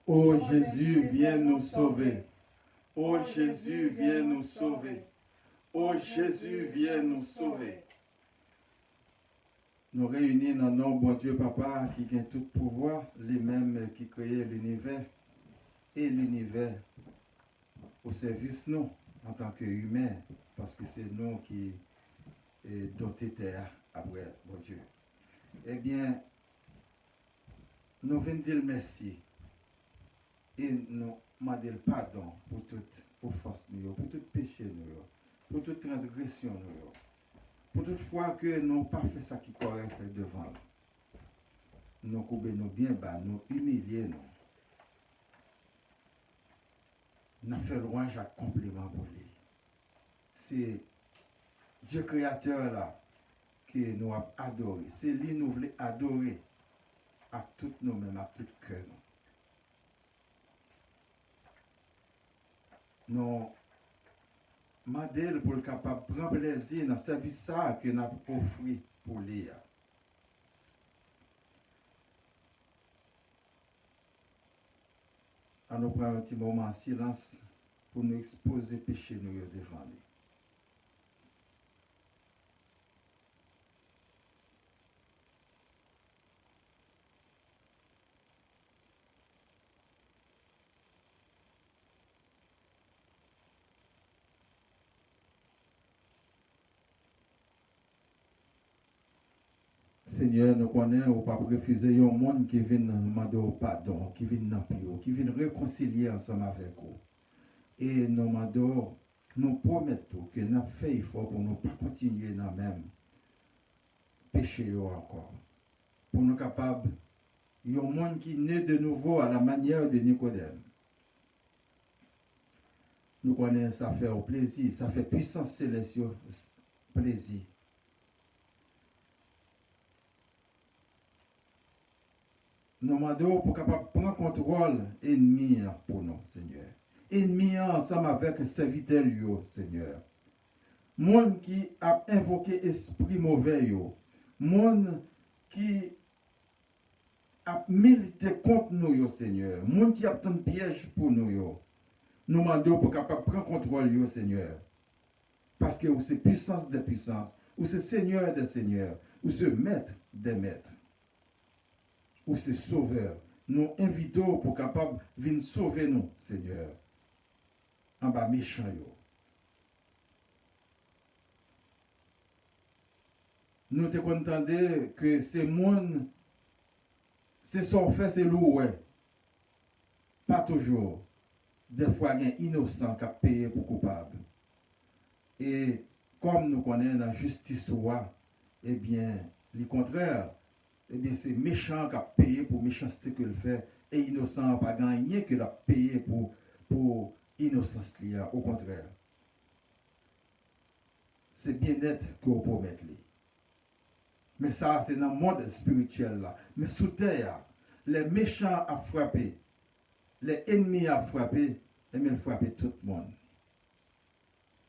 Ô Jésus, viens nous sauver. Ô Jésus, viens nous sauver. Ô Jésus, viens nous sauver. Nous réunis dans le nom, bon Dieu Papa, qui a tout pouvoir, les mêmes qui créent l'univers et l'univers au service nous, en tant qu'humains, parce que c'est nous qui dotés terre après, bon Dieu. Eh bien, nous venons dire merci et nous demandons pardon pour toute offense, pour tout péché, pour toute transgression, pour toute fois que nous n'avons pas fait ça qui est correct devant nous. Nous coupons nous bien bas, nous humilier nous. Nous fait louange à complément pour lui. C'est Dieu créateur là que nous avons adoré. C'est lui nous voulons adorer à tout nous-mêmes, à tout cœur. Nous demandons pour le capable de prendre plaisir dans le service que nous avons offert pour lui. Nous prenons un petit moment en silence pour nous exposer le péché nous devant lui. Seigneur, nous connaissons ou pas refuser un monde qui vient demander pardon, qui vient dans le qui vient réconcilier ensemble avec vous. Et nous demandons, nous promettons que nous faisons effort pour ne pas continuer dans le même péché encore. Pour nous capables, il y a un monde qui naît de nouveau à la manière de Nicodème. Nous connaissons, ça fait au plaisir, ça fait puissance céleste, plaisir. Nous demandons pour capable prendre contrôle ennemi pour nous, Seigneur. Ennemi ensemble avec serviteur, Seigneur. Monde qui a invoqué esprit mauvais, monde qui a milité contre nous, Seigneur. Monde qui a tant de pièges pour nous, Nous demandons pour capable prendre contrôle, Seigneur. Parce que vous c'est puissance des puissances, ou c'est Seigneur des seigneurs, ou c'est maître des maîtres. Ou c'est sauveur. Nous invitons pour capable venir sauver nous, Seigneur. En bas méchant yo. Nous te contendons que ces monde, c'est son fait, c'est lourd, pas toujours. Des fois, il y a un innocent qui a payé pour coupable. Et comme nous connaissons la justice, eh bien, le contraire, eh bien, c'est méchant qui a payé pour méchanceté qu'il fait, et innocent n'a pas gagné qu'il a payé pour innocence. Au contraire. C'est bien net que vous pouvez mettre. Mais ça, c'est dans le monde spirituel. Là. Mais sous terre, les méchants ont frappé, les ennemis ont frappé, et bien, ils frappent tout le monde.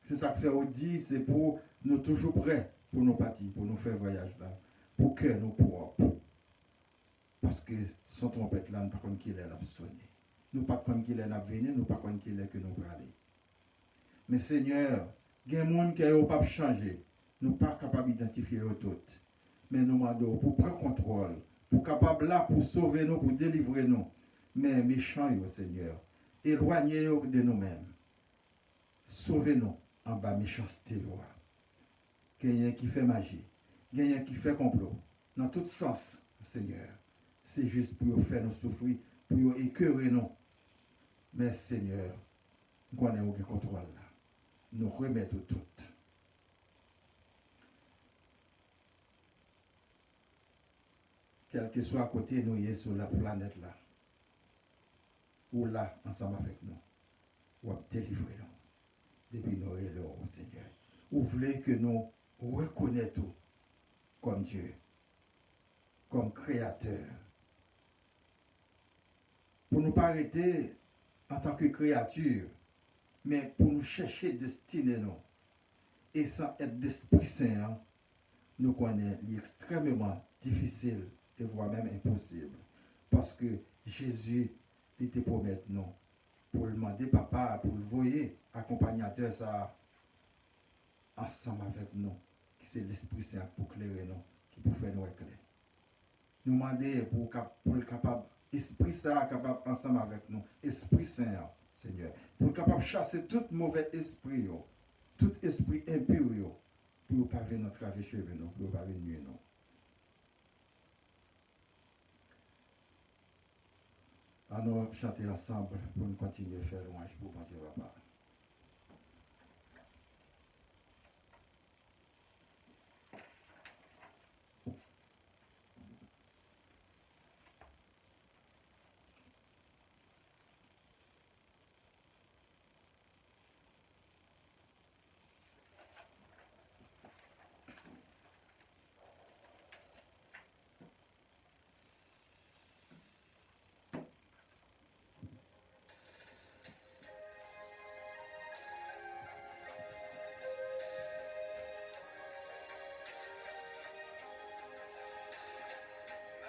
C'est ça que fait Audi, c'est pour nous toujours prêts pour nous partir, pour nous faire voyage là. Pour que nous pourrons. Parce que son trompette là, nous ne savons pas qu'il est là sonné. Nous ne savons pas qu'il est là venir, nous ne savons pas qu'il est que nous parler. Mais Seigneur, il y a des gens qui n'ont pas changé. Nous ne sommes pas capables d'identifier toutes. Mais nous demandons pour prendre contrôle, pour capable là, pour sauver nous, pour délivrer nous. Mais méchants, Seigneur, éloignez-nous de nous-mêmes. Sauvez-nous en bas méchanceté. Quelqu'un qui fait magie, quelqu'un qui fait complot, dans tout sens, Seigneur. C'est juste pour faire nous souffrir, pour écœurer nous. Mais Seigneur, nous connaissons aucun contrôle là. Nous remettons toutes. Quel que soit à côté nous y est sur la planète là, ou là, ensemble avec nous, ou délivrer nous, depuis nous relèvons au Seigneur. Vous voulez que nous reconnaissons comme Dieu, comme Créateur. Pour ne pas arrêter en tant que créature, mais pour nous chercher destiné nous. Et sans être d'Esprit Saint, nous connaissons extrêmement difficile et voire même impossible. Parce que Jésus il te promet non. Pour le demander, papa, pour le voyer, accompagnateur, ça, ensemble avec nous, qui c'est l'Esprit Saint pour clairer nous, qui pour faire nous éclairer. Nous demander pour le capable, Esprit Saint capable ensemble avec nous, Esprit Saint, Seigneur, pour le capable chasser tout mauvais esprit, tout esprit impur, pour ne pas venir traverser cheveux nous, pour ne pas venir nous. Allons chanter ensemble pour nous continuer à faire louange pour mon Dieu, papa.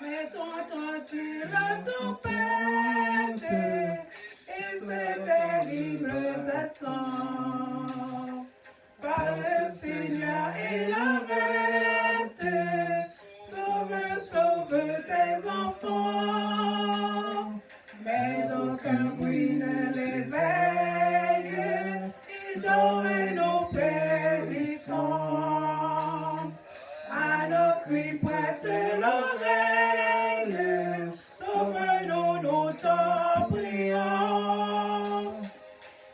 Mais t'entends-tu la tempête et ces terribles accents? Par le Seigneur et l'arrête, sauve, sauve tes enfants. Mais aucun bruit ne l'éveille, ils dorment nos périssants. À nos cris prête l'oreille, sauve-nous, nous t'en prions.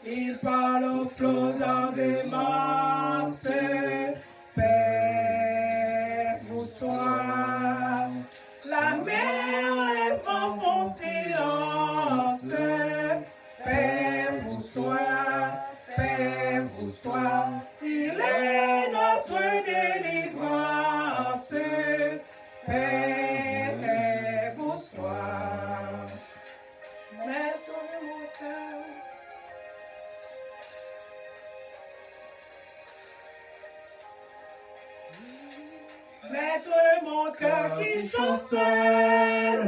Il parle aux flots dans des masses, paix vous soit. La mer, les vents font silence, paix vous soit, paix vous soit. Il est notre délivrance, paix vous soit. Maître mon cœur, Maître mon cœur qui chancelle,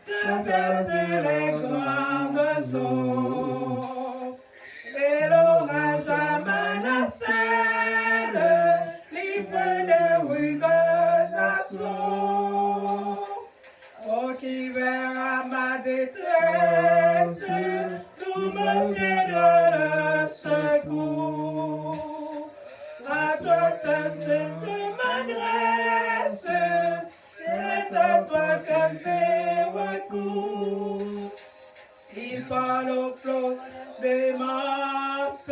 traverse les grandes eaux. Et l'orage amenacelle, livre des rugueux assauts. Oh, qui verra ma détresse, d'où me viendra le secours. À toi seul je m'adresse, c'est à toi que j'ai recours. Il parle au flot des masses,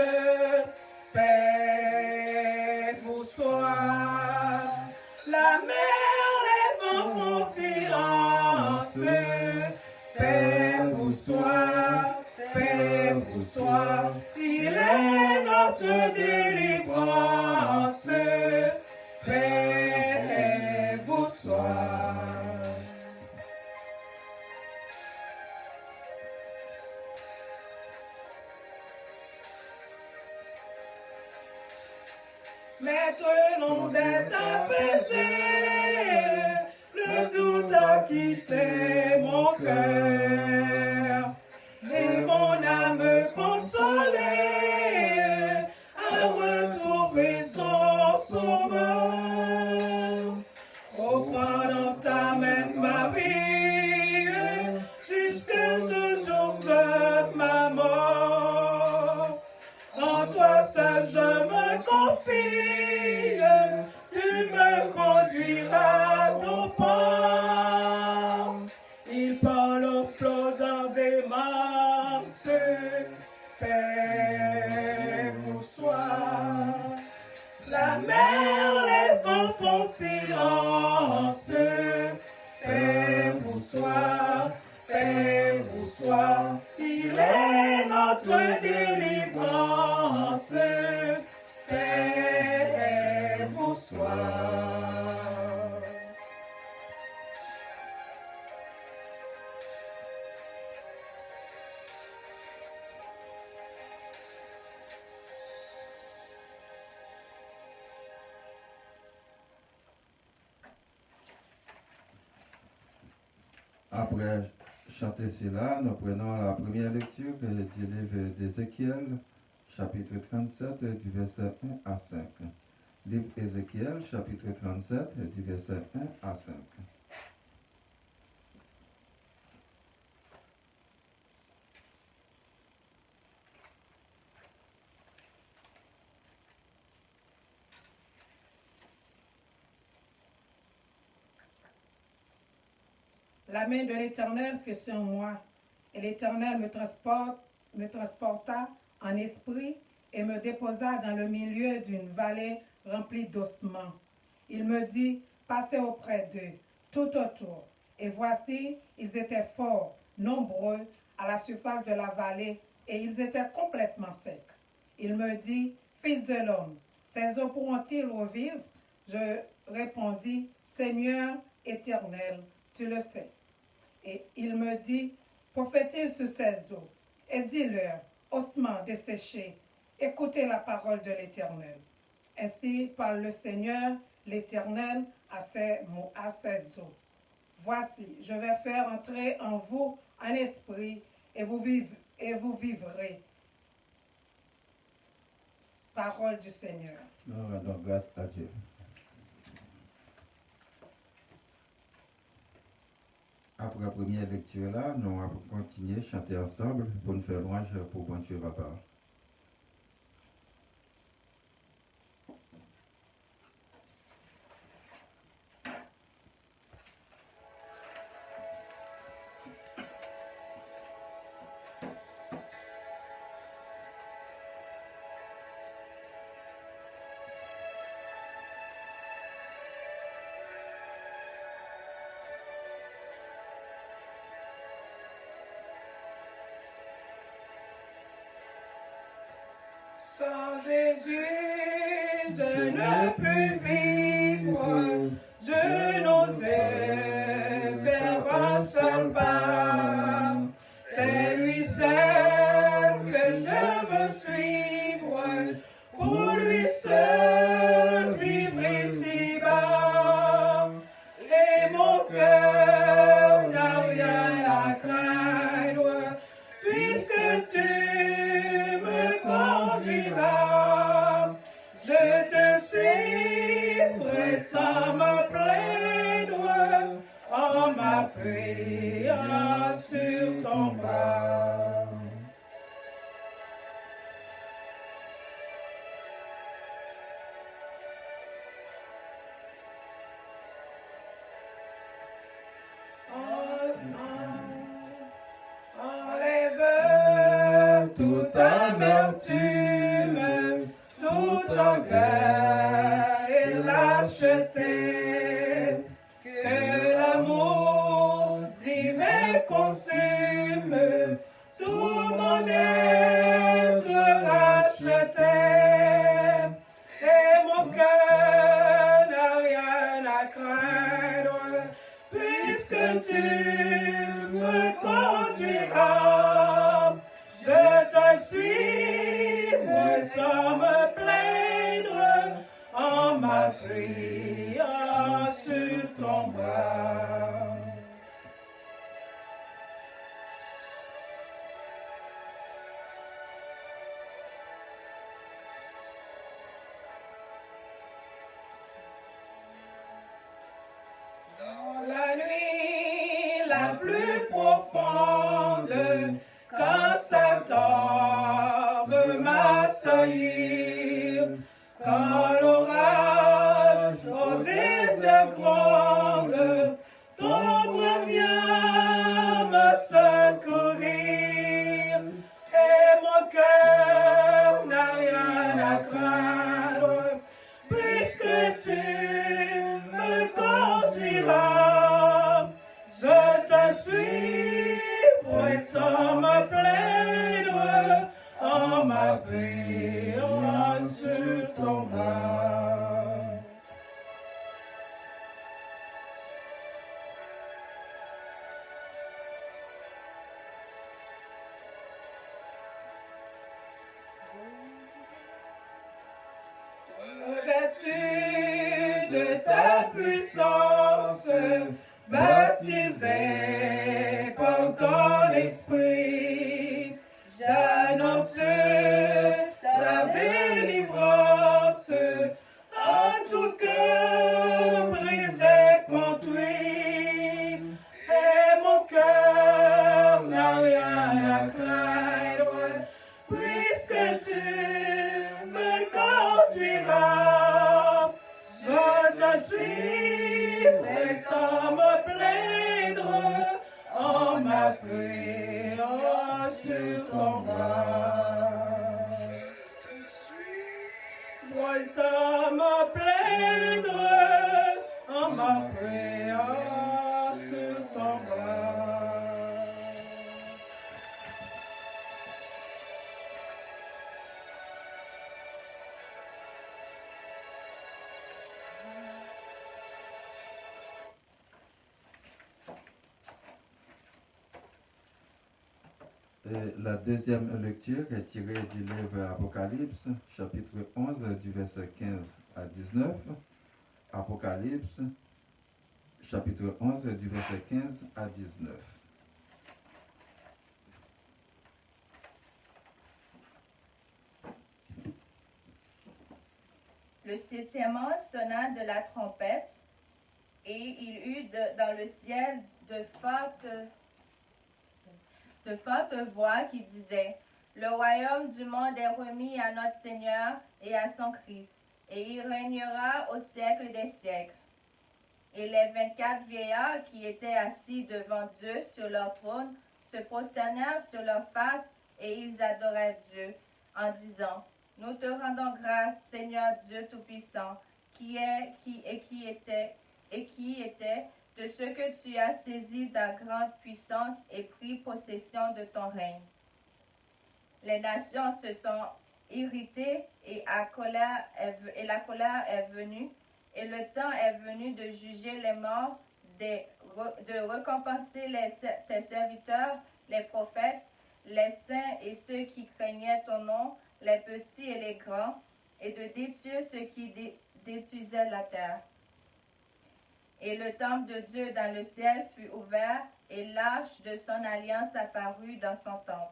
paix vous soit. La mer, les vents font silence, paix vous soit, paix vous soit. Il est notre délivrance, paix vous soit. Maintenant d'être apaisé, le doute a quitté mon cœur. Et mon âme consolée a retrouvé son sauveur. Oh, prends dans ta main ma vie, jusqu'à ce jour de ma mort. En toi seul je me confie, tu me conduiras au port. Il parle aux flots dans des masses, paix vous soit. La mer, les vents font silence, paix vous soit, paix vous soit. Il est notre délivrance, paix vous soit. Après chanter cela, nous prenons la première lecture du livre d'Ézéchiel, chapitre 37, du verset 1 à 5. Livre Ézéchiel, chapitre 37, du verset 1 à 5. La main de l'Éternel fut sur moi, et l'Éternel me transporta en esprit et me déposa dans le milieu d'une vallée remplie d'ossements. Il me dit, passez auprès d'eux, tout autour. Et voici, ils étaient fort, nombreux, à la surface de la vallée, et ils étaient complètement secs. Il me dit, fils de l'homme, ces eaux pourront-ils revivre? Je répondis, Seigneur éternel, tu le sais. Et il me dit, prophétise sur ces eaux, et dis-leur, ossements desséchés, écoutez la parole de l'Éternel. Ainsi parle le Seigneur, l'Éternel, à ces eaux. Voici, je vais faire entrer en vous un esprit, et vous vivrez. Parole du Seigneur. Nous rendons grâce à Dieu. Après la première lecture là, nous allons continuer à chanter ensemble pour nous faire louange pour bon Dieu Papa. Sans Jésus, je ne peux vivre, je n'osais faire un seul pas. C'est lui seul que je veux suivre, pour lui seul vivre ici-bas. Et mon cœur n'a rien à craindre, puisque tu me conduiras. Je te suivrai sans me plaindre, en m'appuyant sur ton bras. Enlève toute amertume, tout orgueil et lâcheté, que l'amour divin consume tout mon être racheté. Et mon cœur n'a rien à craindre, puisque tu me conduiras. Je te suivrai sans me plaindre, en m'appuyant sur ton bras. Dans la nuit la plus profonde, quand Satan veut m'assaillir, quand l'orage au désert gronde, ton bras vient me secourir, et mon cœur n'a rien à craindre, puisque tu me conduiras. Je te suivrai sans me plaindre, en m'appuyant sur ton bras. Revêtu de ta puissance, baptisé par ton Saint-Esprit, j'annonce ta délivrance à tout cœur brisé contre lui. Et mon cœur n'a rien à craindre, puisque tu me conduiras. Je te suivrai sans me plaindre, en m'appuyant sur ton bras. Moi sans me plaindre, en m'appuyant sur ton bras. Et la deuxième lecture est tirée du livre Apocalypse, chapitre 11, du verset 15 à 19. Apocalypse, chapitre 11, du verset 15 à 19. Le septième ange sonna de la trompette, et il eut dans le ciel de fortes voix qui disaient: Le royaume du monde est remis à notre Seigneur et à son Christ, et il régnera au siècle des siècles. Et les 24 vieillards qui étaient assis devant Dieu sur leur trône se prosternèrent sur leur face et ils adorèrent Dieu en disant: Nous te rendons grâce, Seigneur Dieu Tout-Puissant, qui était, de ce que tu as saisi ta grande puissance et pris possession de ton règne. Les nations se sont irritées et la colère est venue, et le temps est venu de juger les morts, de récompenser tes serviteurs, les prophètes, les saints et ceux qui craignaient ton nom, les petits et les grands, et de détruire ceux qui détruisaient la terre. Et le temple de Dieu dans le ciel fut ouvert, et l'arche de son alliance apparut dans son temple.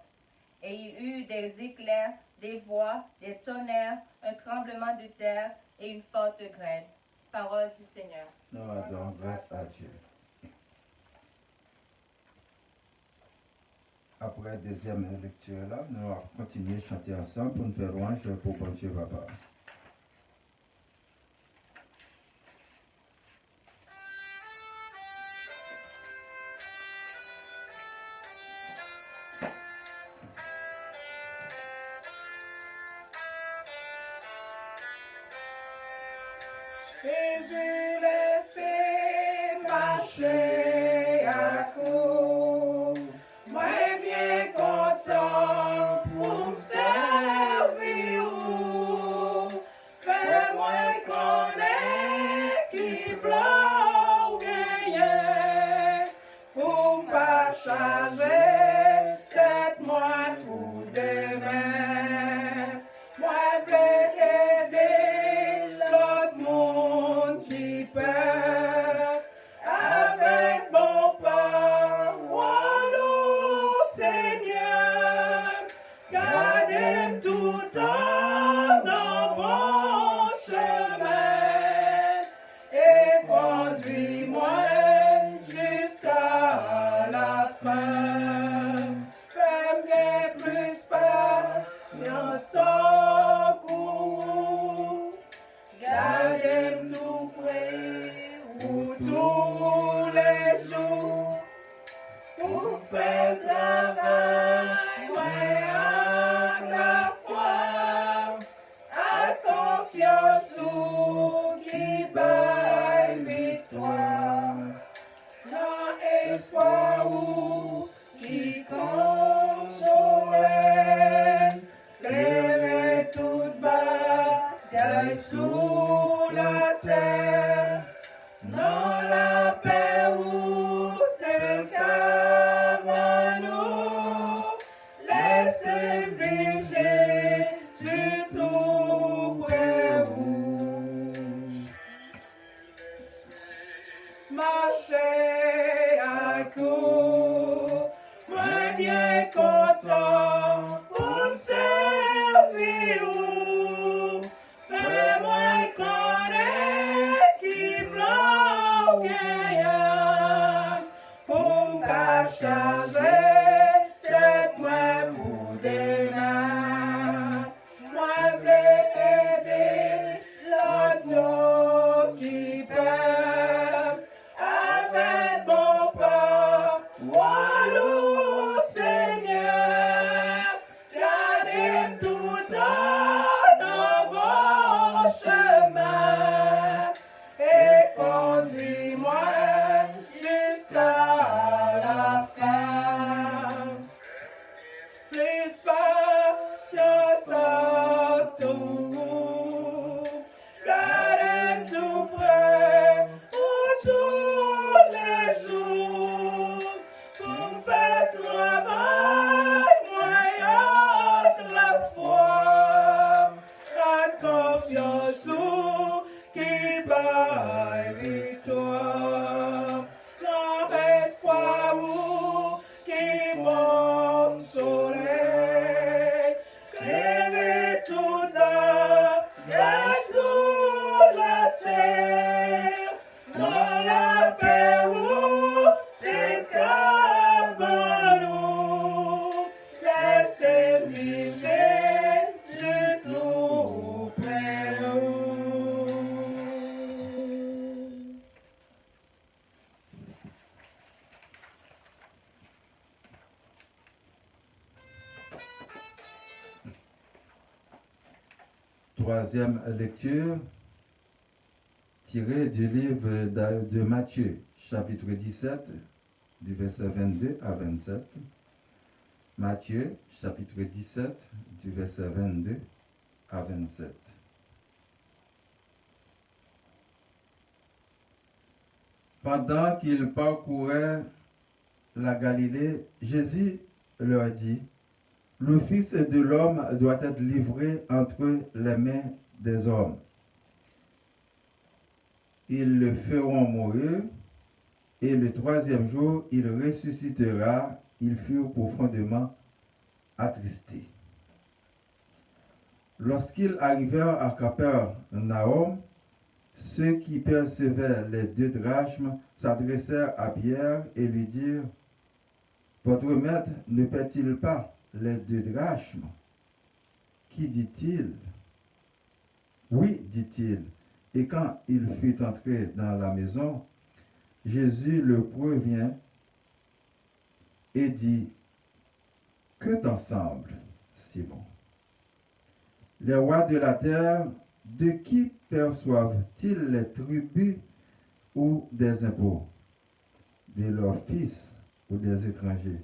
Et il eut des éclairs, des voix, des tonnerres, un tremblement de terre et une forte grêle. Parole du Seigneur. Nous rendons grâce à Dieu. Après la deuxième lecture, là, nous allons continuer à chanter ensemble pour nous faire louange pour bon Dieu Papa. Jésus laissez marcher à court, moi bien content pour servir. Fais-moi connaître qui pleure rien, pour pas changer tête moi pour demain. Moi vais aider l'autre monde qui perd avec mon parole au Seigneur. Gardez tout temps dans mon chemin et conduis-moi jusqu'à la fin. Fais-moi plus patience ton cours. Gardez tout près pour tous les jours. Pour faire travail, ouais, à la foi, à confiance ou qui baille victoire. Dans espoir ou qui console, créer toute bagaille sous la terre. Dans la paix où s'esclave nous bien content pour servir. Fais-moi connaître qui blanc gagnant pour ta charger, traite-moi pour demain. Moi, vais aider l'autre qui perd avec mon pas. Walou, Seigneur, garde tout dans bon chemin et conduis-moi jusqu'à la fin. Plus patience à tout, garde tout près pour tous les jours, pour faire travail moyen de la foi, la confiance qui bat victoire, l'espoir qui mon soleil, créer tout sous la terre, dans la paix où c'est ça nous, laissez vivre je tout près. Troisième lecture tirée du livre de Matthieu, chapitre 17, du verset 22 à 27. Matthieu, chapitre 17, du verset 22 à 27. Pendant qu'ils parcouraient la Galilée, Jésus leur dit, « Le Fils de l'homme doit être livré entre les mains des hommes. Ils le feront mourir, et le troisième jour, il ressuscitera. » Ils furent profondément attristés. Lorsqu'ils arrivèrent à Capernaum, ceux qui percevaient les 2 drachmes s'adressèrent à Pierre et lui dirent, « Votre maître ne paie-t-il pas les 2 drachmes? » Qui dit-il? Oui, dit-il. Et quand il fut entré dans la maison, Jésus le prévient et dit, « Que t'ensemble, Simon? Les rois de la terre, de qui perçoivent-ils les tributs ou des impôts? De leurs fils ou des étrangers? »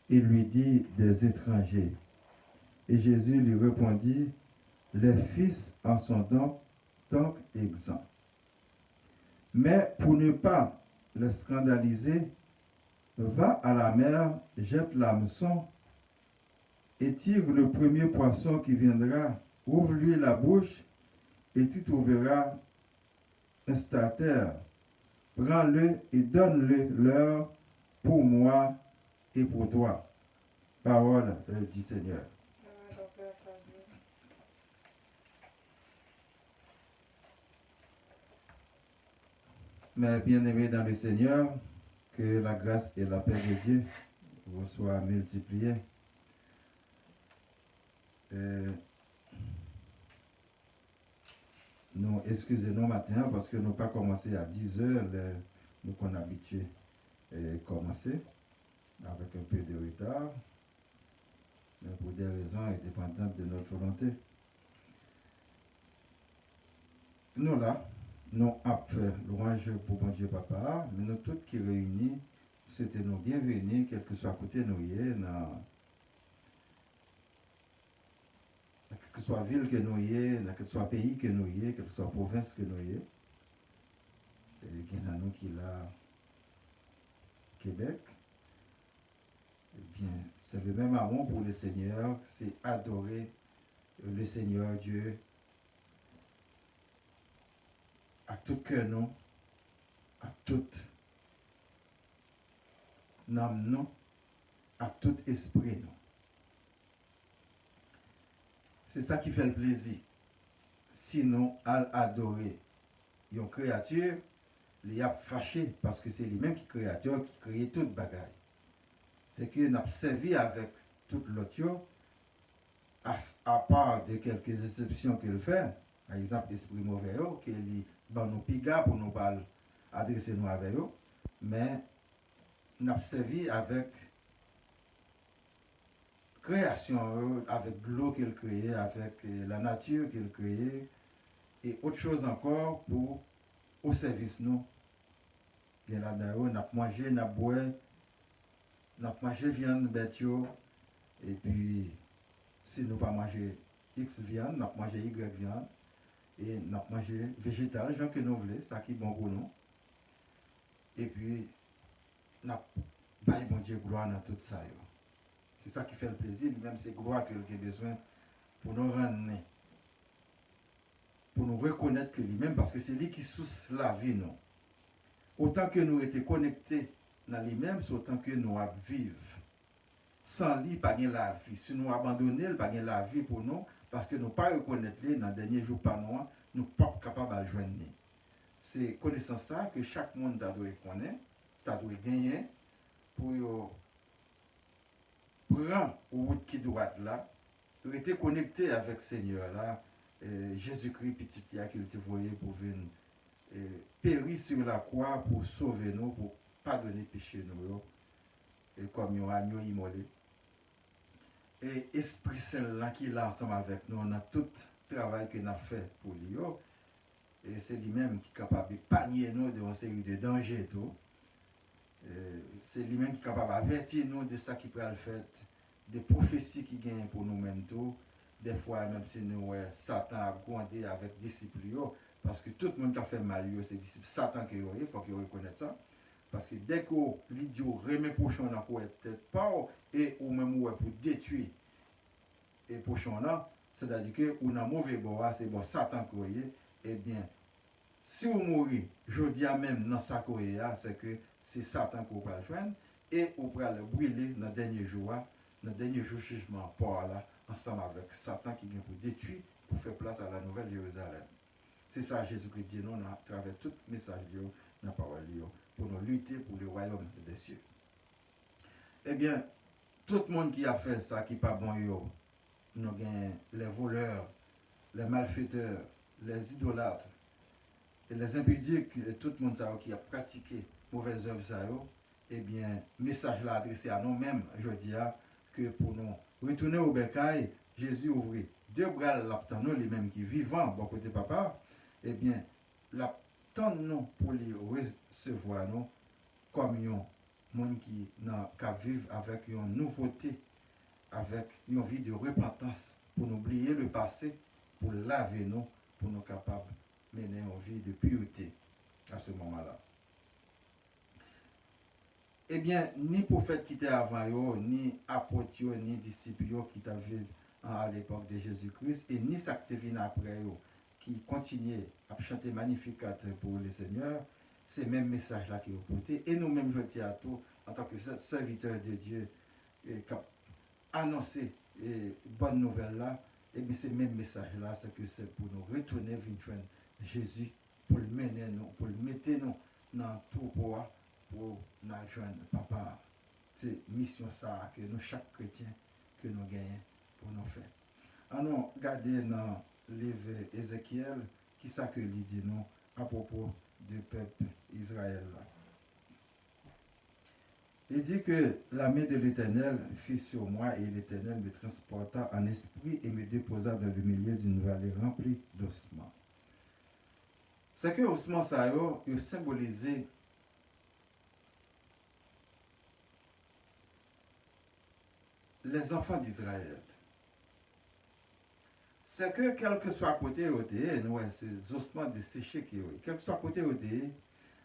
Il lui dit, « Des étrangers. » Et Jésus lui répondit, « Les fils en sont donc exempts. Mais pour ne pas les scandaliser, va à la mer, jette l'hameçon et tire le premier poisson qui viendra, ouvre-lui la bouche et tu trouveras un stater. Prends-le et donne-le leur pour moi et pour toi. » Parole du Seigneur. Mes bien-aimés dans le Seigneur, que la grâce et la paix de Dieu vous soient multipliées. Nous excusez-nous matin parce que nous n'avons pas commencé à 10 heures, nous qu'on a habitué commencer avec un peu de retard, mais pour des raisons indépendantes de notre volonté. Nous là, nous avons fait louange pour bon Dieu Papa, mais nous tous qui réunis, c'était nous bienvenus, quel que soit côté nous y est, quelle que soit ville que nous y est, quel que soit pays que nous y est, quelle que soit province que nous y est. Et il y en a nous qui là, Québec. Eh bien, c'est le même amour pour le Seigneur, c'est adorer le Seigneur Dieu à tout cœur, nous, à toute âme, nous, à tout esprit. Nous. C'est ça qui fait le plaisir. Si nous allons adorer une créature, il y a fâché parce que c'est lui-même qui créateur qui crée toute bagaille. C'est que nous avons servi avec toute l'autre, à part de quelques exceptions qu'il fait, par exemple l'esprit mauvais, qu'il va nous piquer pour nous parler, adresser nous avec eux, mais nous avons servi avec création, avec l'eau qu'il crée, avec la nature qu'il crée, et autre chose encore pour au service nous. Et là dedans on a mangé, on a boire, on a mangé viande bête et puis si nous pas manger X viande, on a mangé Y viande et on a mangé végétal, genre que nous voulons, ça qui est bon pour nous. Et puis on a bail bon Dieu gloire dans tout ça. C'est ça qui fait le plaisir, même c'est gloire que j'ai besoin pour nous rendre, pour nous reconnaître que lui-même, parce que c'est lui qui source la vie, nous. Autant que nous étions connectés dans lui-même, c'est autant que nous vivons. Sans lui, pas de la vie. Si nous abandonnons, pas de la vie pour nous, parce que nous ne pas reconnaître lui dans les derniers jours par nous, nous ne sommes pas capables de joindre. C'est connaissance ça que chaque monde doit connaître, doit gagner pour prendre la route qui doit être là, rester connecté avec le Seigneur là, Jésus-Christ petit Pierre qu'il te voyait pour venir périr sur la croix pour sauver nous, pour pardonner péché nous, et comme un agneau immolé. Et Esprit Saint là qui est là ensemble avec nous, on a tout le travail que nous avons fait pour lui. Et c'est lui-même qui est capable de panier nous de une série de dangers. Tout. C'est lui-même qui est capable d'avertir nous de ça qui peut le faire, des prophéties qui gagnent pour nous-mêmes. Tout. Des fois, même si nous, Satan a grondé avec les disciples, parce que tout le monde qui a fait mal, c'est disciples Satan qui il faut qu'il reconnaisse ça. Parce que dès que l'idiot remet pochon dans la tête pas et ou même pour détruire et pochon là, c'est-à-dire que ou dans mauvais bois, c'est bon Satan qui est, eh bien si vous mourrez, je dis à même dans ça c'est que c'est Satan qui va le joindre et on va le brûler dans le dernier jour, jugement par là ensemble avec Satan qui vient pour détruire, pour faire place à la nouvelle Jérusalem. C'est ça Jésus-Christ dit nous à travers tout message dans la parole pour nous lutter pour le royaume des cieux. Eh bien, tout le monde qui a fait ça, qui n'est pas bon, nous avons les voleurs, les malfaiteurs, les idolâtres, et les impudiques, et tout le monde qui a pratiqué mauvaises œuvres, eh bien, message là adressé à nous-mêmes, je dis que pour nous retourner au bercail, Jésus ouvrit deux bras là nous, les mêmes qui vivant, bon côté papa, eh bien, la nous pour les recevoir nous comme un monde qui vivre avec une nouveauté, avec une vie de repentance, pour nous oublier le passé, pour laver nous, pour nous capables de mener une vie de pureté à ce moment-là. Eh bien, ni prophète qui était avant eux, ni apôtre, ni disciple qui étaient à l'époque de Jésus-Christ, et ni ça qui vient après eux, qui continuait à chanter Magnificat pour le Seigneur, c'est le même message là qui est porté. Et nous-mêmes, je dis à tout, en tant que serviteur de Dieu, qui a annoncé bonne nouvelle là, et bien c'est le même message là, c'est que c'est pour nous retourner vers Jésus, pour le mener nous, pour le mettre nous dans tout pour nous joindre papa. C'est mission ça que nous, chaque chrétien, que nous gagnons pour nous faire. Alors, regardez dans le livre Ézéchiel, qui ça que lui dit nous à propos du peuple Israël. Il dit que la main de l'Éternel fut sur moi et l'Éternel me transporta en esprit et me déposa dans le milieu d'une vallée remplie d'ossements. C'est que ossements ça a symbolisé les enfants d'Israël. C'est que quel que soit côté OTE, ces ossements desséchés qui ont, quel que soit côté OTE,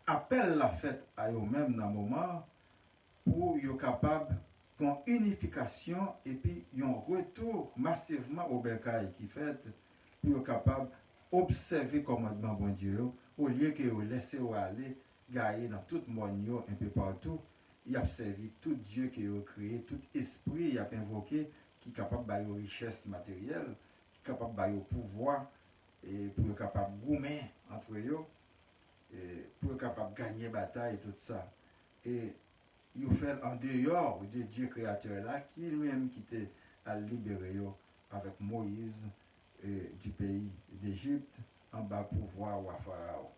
appelle la fête à eux-mêmes dans le moment pour être capable d'une unification et puis un retour massivement au bercail qui fait pour être capable d'observer le commandement bon Dieu au lieu que vous laissez aller gagner dans tout le monde un peu partout il a servi tout Dieu qui a créé, tout esprit il a invoqué, qui est capable de faire richesse matérielle, qui est capable de faire pouvoir, et pour être capable de goumer entre eux, et pour être capable de gagner bataille et tout ça. Et il fait en dehors de Dieu créateur là, qui lui-même qui était à libérer avec Moïse du pays d'Égypte, en bas pouvoir ou à Pharaon.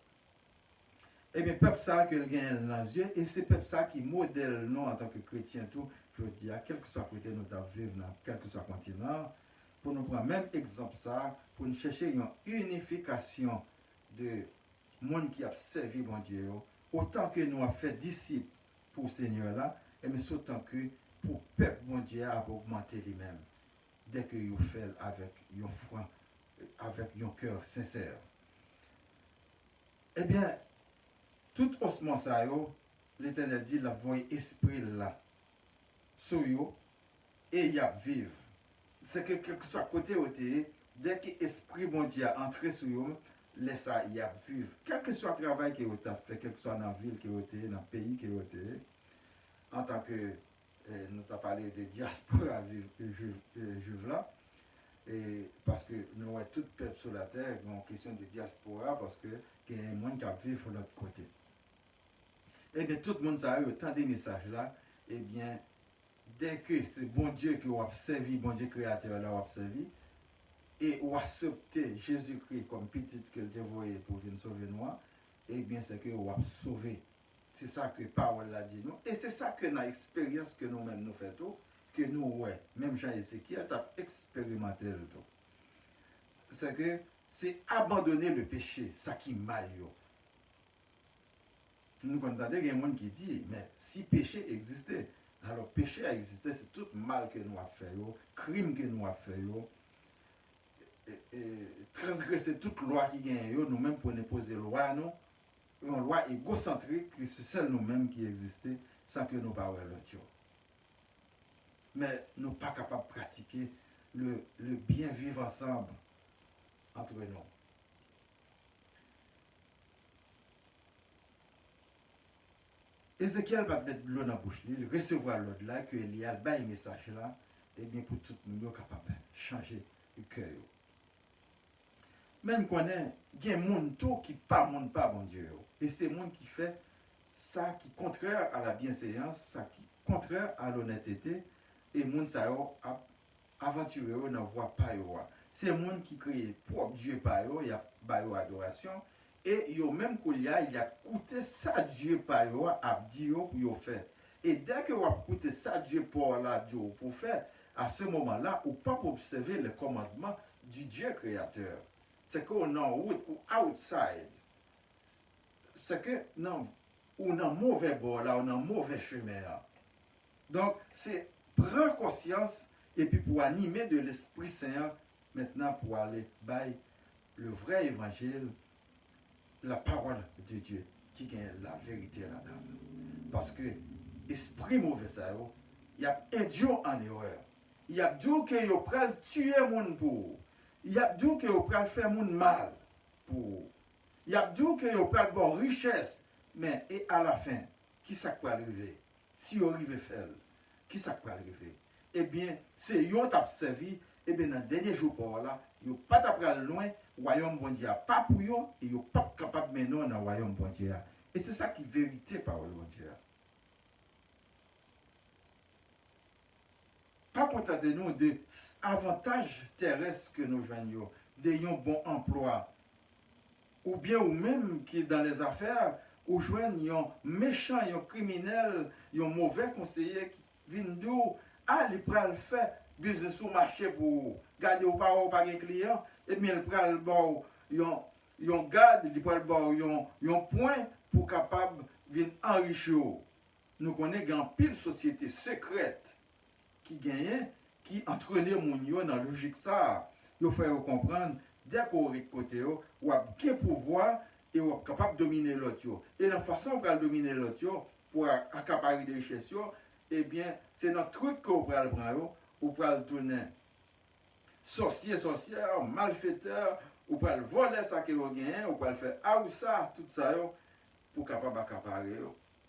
Eh bien, peuple ça que le gagne dans les yeux, et c'est peuple ça qui modèle nous en tant que chrétiens tout, je veux dire, quel que soit côté nous vivre dans quel que soit continent, pour nous prendre même exemple ça, pour nous chercher une unification de monde qui a servi bon Dieu, autant que nous avons fait disciples pour le Seigneur là, et mais autant que pour le peuple bon Dieu a augmenté lui-même, dès que vous fait avec un foi, avec un cœur sincère. Eh bien, tout osement ça yo, l'Éternel dit la voix esprit là sur yo et y a vivre. C'est que quel que soit côté où dès que l'esprit bon Dieu a entré sur yo, laisse ça y a vivre. Quel que soit le travail que vous avez fait, quel que soit dans la ville que vous avez, dans le pays que vous avez, en tant que nous avons parlé de diaspora juive là, et parce que nous avons tout peuple sur la terre, en question de diaspora, parce que il y a un monde qui vivent de l'autre côté. Eh bien, tout le monde a eu tant de messages là, eh bien, dès que c'est bon Dieu qui a servi, bon Dieu créateur là, a servi, et a accepté Jésus-Christ comme petit que le dévoyé pour venir sauver nous, eh bien, c'est que a sauvé. C'est ça que parole l'a dit nous. Et c'est ça que dans l'expérience que nous-mêmes nous faisons, que nous, ouais, même Jean-Ézéchiel a expérimenté le tout. C'est que c'est abandonner le péché, ça qui mal yo. Nous entendons qu'il y a des gens qui disent, mais si péché existait, alors péché a existé, c'est tout mal que nous avons fait, crime que nous avons fait, transgresser toute loi qui gagne, nous-mêmes pour nous poser loi, nous, une loi égocentrique, c'est seul nous-mêmes qui existait, sans que nous parlions l'autre. Mais nous ne sommes pas capables de pratiquer le bien vivre ensemble entre nous. Ézéchiel va mettre l'eau dans la bouche, il recevoir l'autre là, que il y a le message là, et bien pour tout le monde capable de changer le cœur. Même qu'on a des gens qui ne pas bon Dieu. Et c'est monde qui fait ça qui est contraire à la bienséance, ça qui est contraire à l'honnêteté, et monde ça a aventuré dans voie pas yo. C'est monde qui crée pour Dieu pas yo, il y a ba yo adoration. Et yo même qu'il y a coûté ça Dieu par yo a dit yo pour yo faire. Et dès que vous a coûté ça Dieu pour la Dieu pour faire, à ce moment-là, ou pas pour observer le commandement du Dieu créateur. C'est qu'on est en route ou outside. C'est que non, on a mauvais bord là, on a mauvais chemin là. Donc c'est prendre conscience et puis pour animer de l'Esprit Saint maintenant pour aller bailler le vrai évangile. La parole de Dieu qui gagne la vérité là-dedans. Parce que l'esprit mauvais, ça, il y a induit en erreur. Il y a dit que vous pouvez tuer les gens pour. Il y a dit que vous pouvez faire les gens mal pour. Il y a dit que vous pouvez avoir richesse. Mais et à la fin, qui ça peut arriver? Si vous arrivez à faire, qui ça peut arriver? Eh bien, c'est vous qui avez servi, et bien dans le dernier jour pour là, vous n'avez pas d'après loin. Royaume bon Dieu pas pour eux et ils sont pas capables de mener dans le royaume bon Dieu. Et c'est ça qui est vérité parole bon Dieu. Pas contenter nous de avantages terrestres que nous joignons, de un bon emploi, ou bien ou même qui dans les affaires, ou joignent un méchant, un criminel, un mauvais conseiller qui vient d'où, il peut le faire business sur le marché pour garder ou pas de clients. Et bien, il prend le bord, il garde, il prend le bord, il point pour capable de enrichir. Nous connaissons une pile société secrète qui gagne, qui entraîne les gens dans la logique ça. Il faut comprendre, dès qu'on est côté, on a un pouvoir et on est capable de dominer l'autre. Et la façon dont on dominer l'autre pour accaparer des richesses, eh bien, c'est notre truc qu'on peut le prendre, on peut le tourner. Sorcière, malfaiteur, ou pour le voler ça que vous gagnez, ou pour le faire ça, tout ça, pour capable d'accaparer.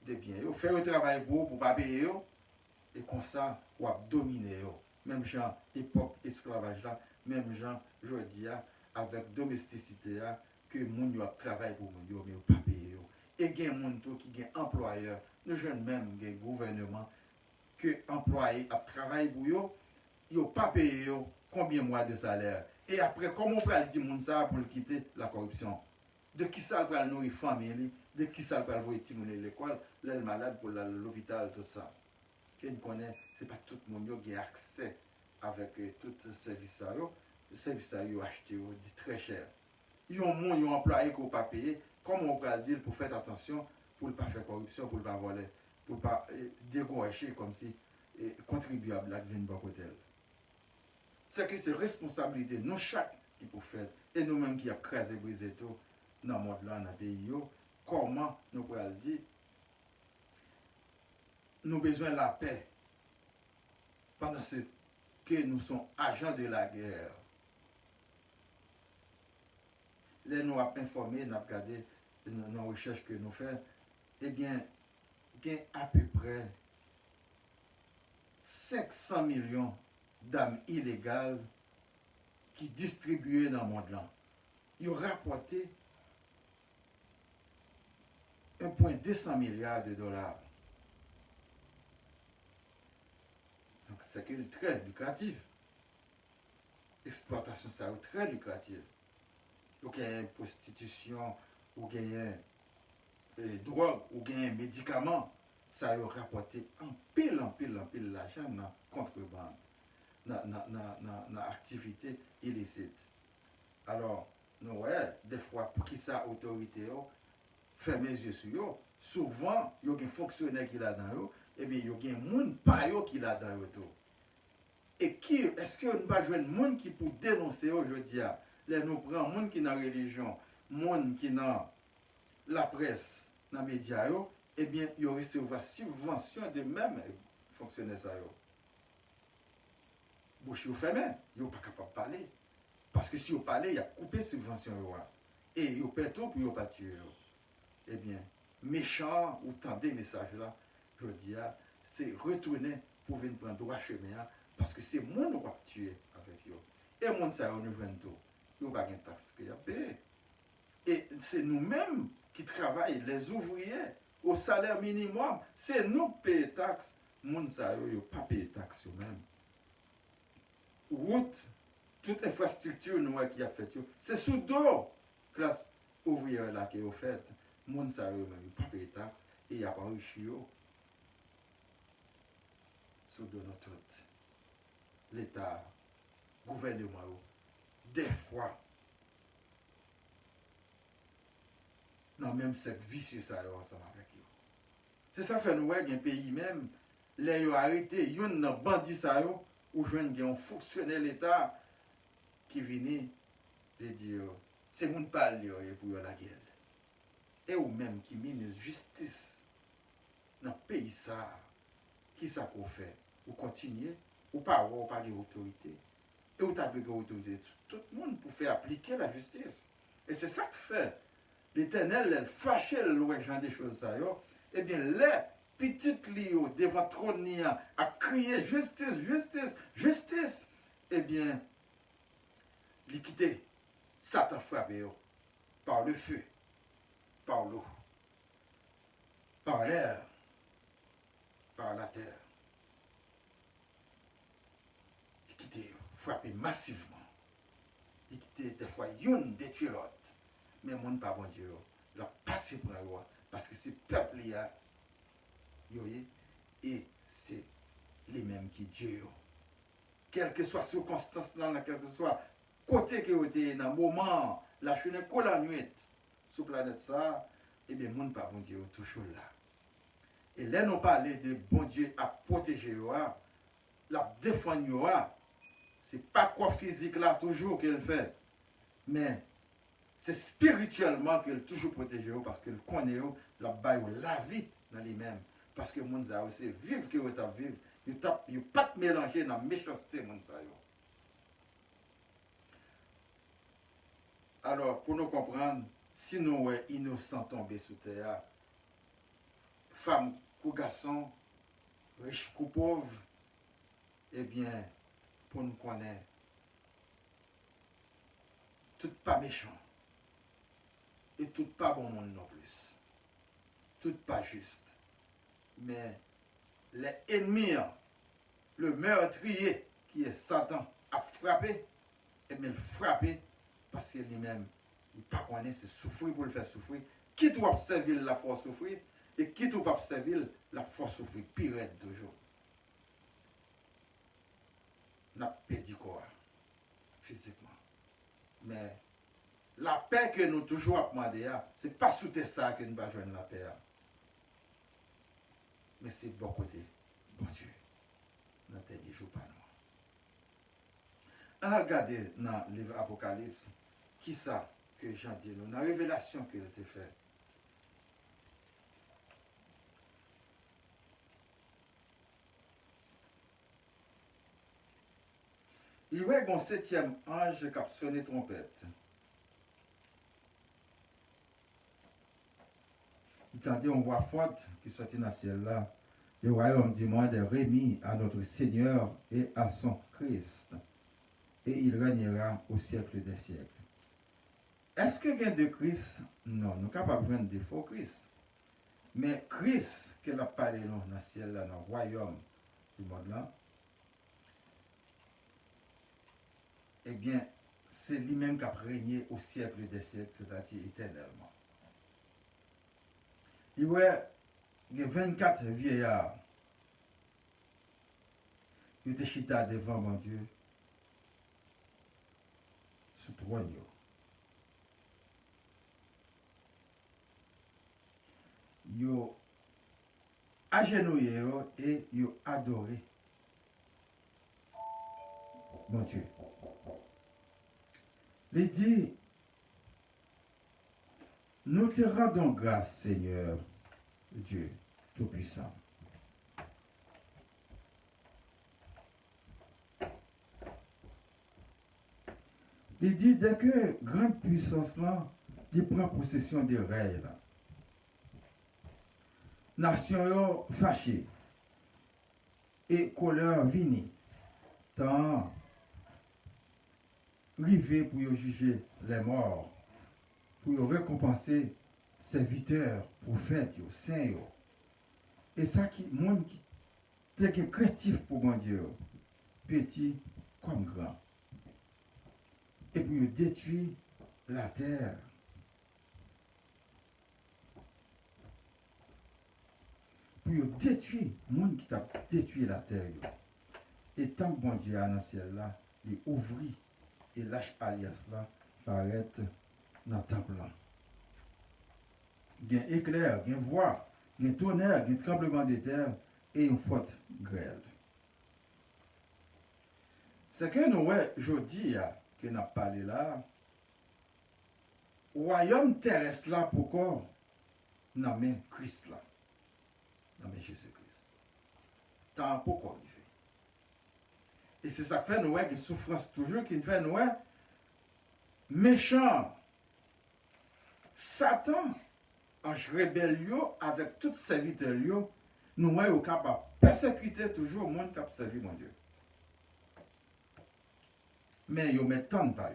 de biens. Yo fait un travail pour pas payer yo, et comme ça, ou a dominer yo. Même gens, époque esclavage là, même gens, je dis, avec domesticité là, que moun yo a travail pour moun yo, mais yo pas payer yo. Et gen moun tout qui gen employeur, nous jeunes même gen gouvernement, que employé a travail pour yo, yo pas payé yo combien mois de salaire. Et après, comment on peut dire moun ça pour le quitter la corruption? De qui ça peut nourrir famille, de qui ça peut envoyer petit moun à l'école, l'elle malade pour l'hôpital, tout ça. Et nous connaissons, c'est pas tout le monde qui a accès avec tous ces services. Les services achetés très cher. Ils ont employé qu'on ne pas payer. Comment on peut le dire pour faire attention, pour ne pas faire corruption, pour ne pas voler, pour ne pas dégouacher comme si contribuable à venir de côté. C'est que c'est responsabilité, nous chaque qui peut faire, et nous-mêmes qui avons crasé, brisé tout dans le monde là, dans le pays, comment nous pouvons le dire, nous avons besoin de la paix pendant que nous sommes agents de la guerre. Là, nous avons informé, nous avons regardé nos recherches que nous faisons, eh bien, il y a à peu près 500 millions d'armes illégales qui distribuées dans le monde là. Ils ont rapporté 1,2 milliard de dollars. Donc c'est très lucratif. L'exploitation, ça est très lucratif. Ou gagne prostitution, ou gagne drogue, ou gagne médicaments, ça a rapporté en pile l'argent dans la contrebande, dans l'activité illicite. Alors, nous voyons, des fois, pour qui ça, autorité, ferme les yeux sur eux, souvent, il y a des fonctionnaires qui là dans eux, et bien, il y a des gens pas qui là dans eux. Et qui, est-ce que nous pas jouer des gens qui pour dénoncer aujourd'hui, là, nous prenons des gens qui dans la religion, des gens qui dans la presse, dans les médias, eh bien, ils recevront subvention de même fonctionnaires. Bouche ou fermé, ils ne sont pas capables de parler. Parce que si vous parlez, il y a coupé subvention. Et ils perdent tout pour ne pas tuer. Eh bien, méchant ou tant des messages là, je dis, c'est retourner pour venir prendre droit chemin. Parce que c'est moi qui va tuer avec eux. Et moi, ça nous vient tout. Ils n'ont pas de taxe que payer. Et c'est nous-mêmes qui travaillons, les ouvriers, au salaire minimum. C'est nous qui payons les taxes. Moun sa yo, yo pas payer taxes eux-mêmes. Route, toute infrastructure noire qui a fait, c'est sous dos classe ouvrière là qui est faite. Moun sa yo, même pas payer taxes et il n'y a pas enrichi yo. Sous dos notre l'État, gouvernement, des fois, non, même cette vicieux ça ensemble avec eux. C'est ça fait nous voir un pays même, les yo arrêté, yon nan bandit ça yo, ou jeune un fonctionnaire l'État qui vient de dire, c'est moun parle pour la guerre. Et ou même qui ministre justice dans le pays ça, qui ça qu'on fait? Ou continuer, ou pas de autorité. Et ou t'as de autorité tout le monde pour faire appliquer la justice. Et c'est ça que fait. L'Éternel, elle fâche le genre des choses ça yo. Eh bien, les petites lio devant trône à crier justice, justice, justice. Eh bien, l'équité, Satan frappe par le feu, par l'eau, par l'air, par la terre. L'équité frappe massivement. L'équité, des fois, une détruit l'autre. Mais mon pas bon Dieu, la passé pour la loi, parce que c'est peuple là, et c'est les mêmes qui Dieu. Quelle que soit circonstance là, quel que soit côté que vous êtes dans le moment, la chaîne est la nuit, sur la planète ça, et bien mon pas bon Dieu, toujours là. Et là, nous parlons de bon Dieu à protéger, la défendre, c'est pas quoi physique là, toujours qu'elle fait, mais c'est spirituellement qu'elle toujours protégé parce qu'elle connaît la vie dans lui-même. Parce que moun sa c'est vivre que vous avez vivre. Il ne pas mélanger dans la méchanceté moun sa. Alors, pour nous comprendre, si nous sommes innocents tombés sous terre, femme ou garçon, riche ou pauvre, eh bien, pour nous connaître, tout pas méchant. Et tout pas bon monde non plus. Tout pas juste. Mais les ennemis, le meurtrier qui est Satan, a frappé, et bien le frappé parce que lui-même, il pas connaît, c'est souffrir pour le faire souffrir. Qui doit servir la force souffrir, et qui doit servir la force souffrir, pire toujours. N'a pas dit quoi, physiquement. Mais la paix que nous toujours demandé, ce n'est pas sous ça que nous allons joindre la paix. Mais c'est bon côté, bon Dieu. Dans tes jours pas nous. On a regardé dans le livre Apocalypse, qui ça que Jean dit nous, dans la révélation qu'il a fait. Il y a un septième ange qui a sonné trompette. Il t'a dit, on voit forte qui sortit dans le ciel là. Le royaume du monde est remis à notre Seigneur et à son Christ. Et il régnera au siècle des siècles. Est-ce que il y a de Christ? Non, nous ne sommes pas besoin de faux Christ. Mais Christ, qu'elle a parlé dans le ciel là, dans le royaume du monde là, eh bien, c'est lui-même qui a régné au siècle des siècles, c'est-à-dire éternellement. Il y a 24 vieillards qui étaient chita devant mon Dieu sous trône. Ils ont agenouillé et ils ont adoré mon Dieu. Il dit, nous te rendons grâce, Seigneur, Dieu Tout-Puissant. Il dit, dès que grande puissance là, il prend possession des règles. Nation fâchée et colère vini, tant rivé pour juger les morts, pour récompenser serviteurs, prophètes, saints. Et ça qui monde qui est créatif pour mon Dieu, petit comme grand. Et pour détruire la terre. Pour détruire le monde qui a détruit la terre. Et tant que bon Dieu a dans le ciel là, il ouvrit et lâche alliance là, paraître dans le temple là. Il y a un éclair, il y a une voix, il y a un tonnerre, il y a un tremblement de terre et une forte grêle. C'est que nous, aujourd'hui, que nous avons parlé là, royaume terrestre là, pourquoi nous avons Christ là, nous avons Jésus-Christ. Tant pourquoi il fait. Et c'est ça qui fait nous, des souffrances toujours, qui fait nous, méchants. Satan, en rébellion avec tous ses serviteurs, nous sommes capables de persécuter toujours le monde qui a servi mon Dieu. Mais ils mettent tant de pas.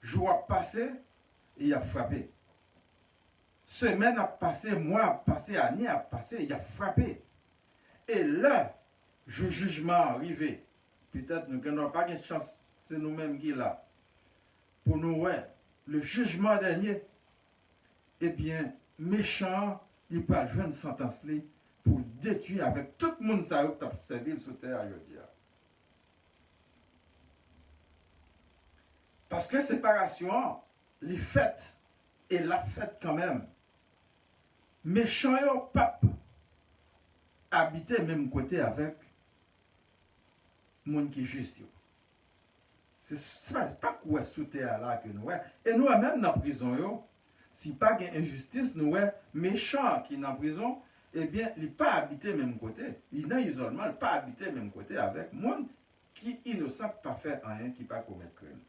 Jour a passé, il a frappé. Semaine a passé, mois a passé, année a passé, il a frappé. Et là, le jugement arrivé. Peut-être nous n'avons pas de chance, c'est nous-mêmes qui là. Pour nous, le jugement dernier, eh bien, méchant, il peut jouer une sentence pour détruire avec tout le monde qui a servi sur terre aujourd'hui. Parce que séparation, les fêtes, et la fête quand même. Méchant et pape, habiter même côté avec le monde qui est juste. C'est pas quoi sous terre là que nous. Et nous, même dans la prison, si pas une injustice, nous, méchant qui est dans la prison, eh bien, il n'est pas habité même côté. Il est dans l'isolement, il n'est pas habité même côté avec le monde qui est innocent, pas faire rien, qui pas commettre crime.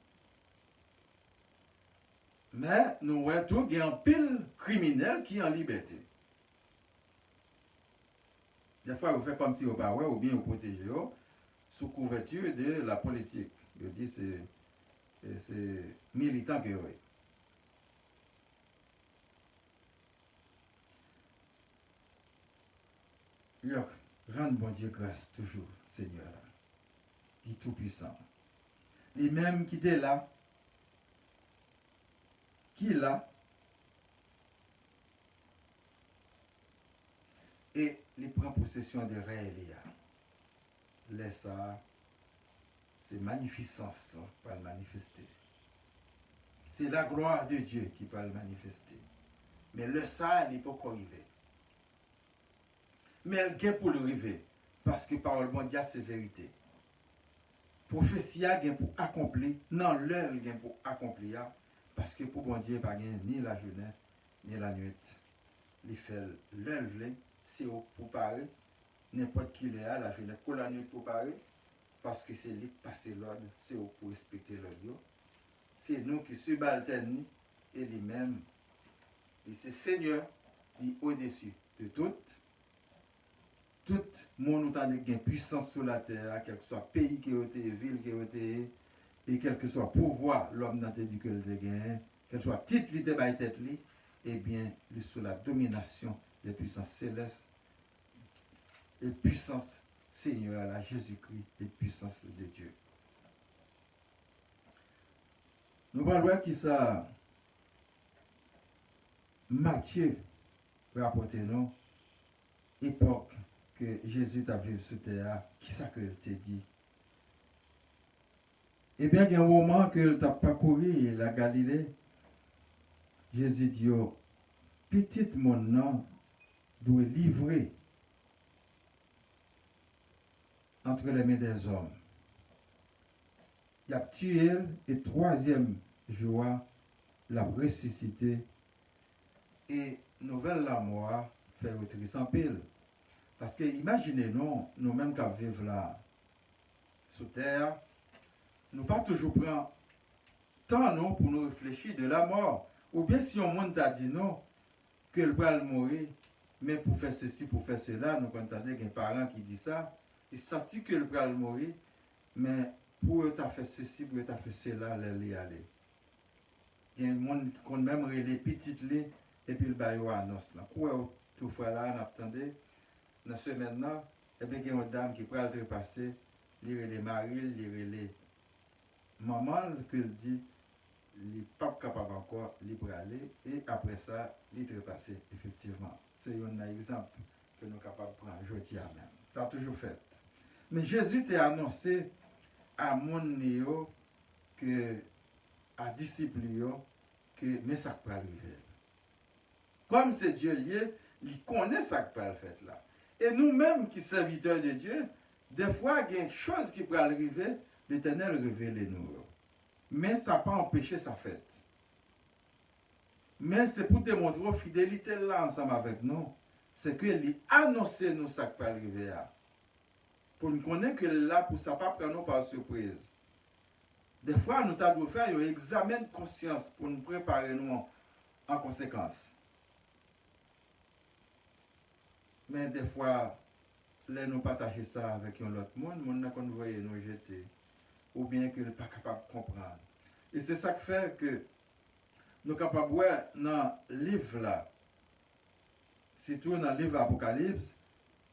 Mais nous voyons tout, il y a un pile criminel qui est en liberté. Des fois, vous faites comme si vous ne pas ouais, ou bien vous protégez sous couverture de la politique. Je dis c'est militant que oui. Rendre bon Dieu grâce toujours, Seigneur, qui est tout puissant. Les mêmes qui étaient là, qui est là, et il prend possession des rêves. Laisse ça, c'est magnificence qui va le manifester. C'est la gloire de Dieu qui va le manifester. Mais le ça, il n'est pas encore arrivé. Mais elle gagne pour le arriver. Parce que parole bon Dieu, c'est vérité. Prophétie a gagne pour accomplir. Non, l'heure gagne pour accomplir. Parce que pour bon Dieu, pas gagne ni la journée, ni la nuit. Il fait l'heure, c'est pour parer. N'importe qui est là, la journée, pour la nuit pour parer. Parce que c'est lui qui passe l'ordre, c'est pour respecter l'ordre. C'est nous qui subalternons et lui-même. C'est Seigneur, il est au-dessus de tout. Tout le monde a une puissance sur la terre, quel que soit pays qui a été, ville qui a été, et quel que soit pouvoir, l'homme n'a dit que le gain, quel que soit titre qui a été tête, eh bien, il est sous la domination des puissances célestes et puissance Seigneur, la Jésus-Christ et puissance de Dieu. Nous allons voir qui ça, Matthieu rapporte nous, époque que Jésus t'a vécu sur terre, qui ça que t'a dit? Eh bien, il y a un moment que tu as parcouru la Galilée, Jésus dit, petite mon nom doit livrer entre les mains des hommes. Il a tué et troisième jour, l'a ressuscité et nouvelle la mort fait retirer sans pile. Parce que imaginez-nous, nous-mêmes qui vivons là, sous terre, nous pas toujours prendre temps non, pour nous réfléchir de la mort. Ou bien si on monde t'a dit non, que le bras mourir, mais pour faire ceci, pour faire cela, nous entendons qu'un parent qui dit ça, il sentit que le bras mourir, mais pour eux t'as fait ceci, pour eux t'as fait cela, les aller. Il y a un monde qui compte même les petites les et puis le bail annonce là. Quoi tout fois là, on attendait dans ce maintenant, et bien il y a une dame qui peut le trépasser, lire les maris, lire les maman que le dit, il n'est pas capable encore de aller et après ça, il trépasser effectivement. C'est un exemple que nous sommes capables de prendre aujourd'hui même. Ça a toujours fait. Mais Jésus t'a annoncé à mon néo que à disciples que mais ça peut arriver. Comme c'est Dieu lié, il connaît ça qui peut le faire là. Et nous-mêmes qui sommes serviteurs de Dieu, des fois il y a quelque chose qui peut arriver, l'Éternel révèle nous. Mais ça n'a pas empêché sa fête. Mais c'est pour démontrer la fidélité là ensemble avec nous. C'est qu'il a annoncé nous ça qui peut arriver là. Pour nous connaître que là, pour ça pas prendre nous par surprise. Des fois, nous devons faire un examen de conscience pour nous préparer nous en conséquence. Mais des fois, là, nous partager ça avec un autre monde, nous n'a qu'on voyait nous jeter. Ou bien que nous pas capable de comprendre. Et c'est ça qui fait que nous sommes capables de voir dans le livre là, surtout dans le livre Apocalypse,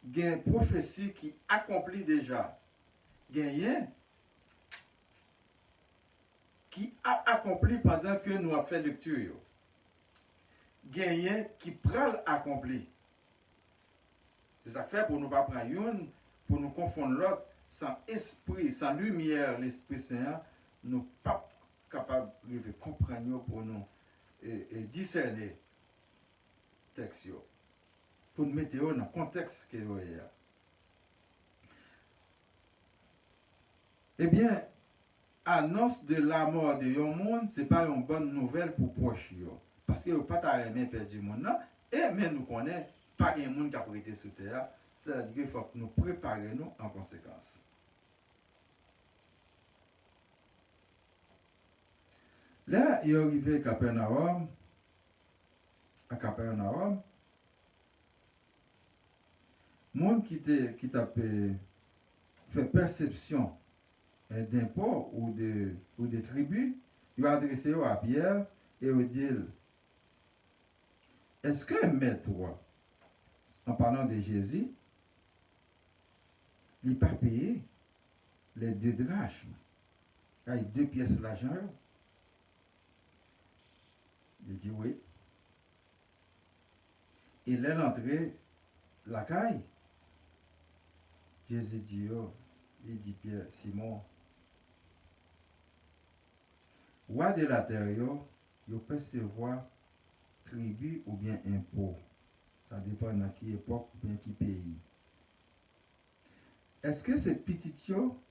il y a une prophétie qui accomplit déjà. Il y a rien qui a accompli pendant que nous avons fait lecture. Il y a rien qui prend accompli. C'est ça qui fait pour nous pas prendre une, pour nous confondre l'autre, sans esprit, sans lumière, l'Esprit Saint, nous ne sommes pas capables de comprendre pour nous et discerner le texte. Pour nous mettre dans le contexte que vous avez. Eh bien, annonce de la mort de yon monde, ce n'est pas une bonne nouvelle pour proche. Parce que vous n'avez pas rien perdu du monde. Et même nous connaissons pas de monde qui a prêté sur terre. C'est-à-dire qu'il faut que nous préparions en conséquence. Là, il est arrivé à Capernaum, monde qui t'a fait perception d'impôts ou de tribus, il a adressé à Pierre et il dit, est-ce que maître, en parlant de Jésus, il n'a pas payé les 2 drachmes, avec 2 pièces d'argent? Il dit oui. Il est entré la caille. Jésus dit, il dit Pierre, Simon, roi de la terre, il peut se voir tribu ou bien impôt. Ça dépend dans quelle époque ou bien qui pays. Est-ce que c'est petit